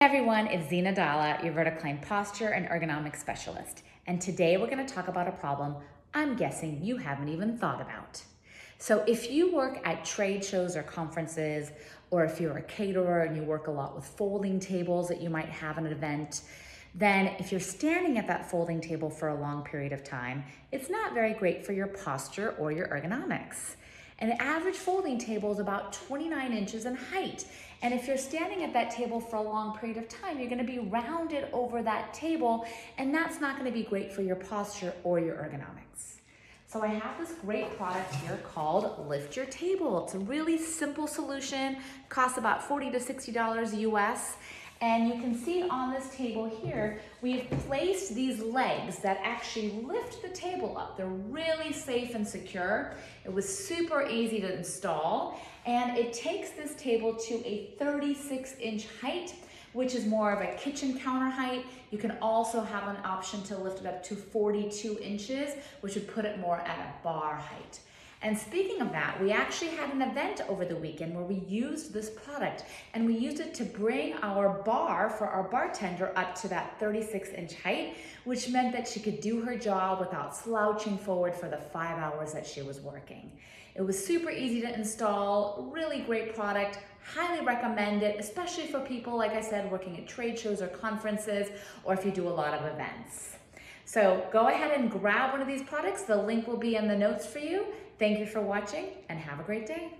Hey everyone, it's Zina Dalla, your verticline posture and ergonomic specialist. And today we're going to talk about a problem I'm guessing you haven't even thought about. So if you work at trade shows or conferences, or if you're a caterer and you work a lot with folding tables that you might have at an event, then if you're standing at that folding table for a long period of time, it's not very great for your posture or your ergonomics. An average folding table is about 29 inches in height. And if you're standing at that table for a long period of time, you're gonna be rounded over that table, and that's not gonna be great for your posture or your ergonomics. So I have this great product here called Lift Your Table. It's a really simple solution, costs about $40 to $60 US. And you can see on this table here, we've placed these legs that actually lift the table up. They're really safe and secure. It was super easy to install, and it takes this table to a 36-inch height, which is more of a kitchen counter height. You can also have an option to lift it up to 42 inches, which would put it more at a bar height. And speaking of that, we actually had an event over the weekend where we used this product, and we used it to bring our bar for our bartender up to that 36-inch height, which meant that she could do her job without slouching forward for the 5 hours that she was working. It was super easy to install, really great product, highly recommend it, especially for people, like I said, working at trade shows or conferences, or if you do a lot of events. So go ahead and grab one of these products. The link will be in the notes for you. Thank you for watching and have a great day.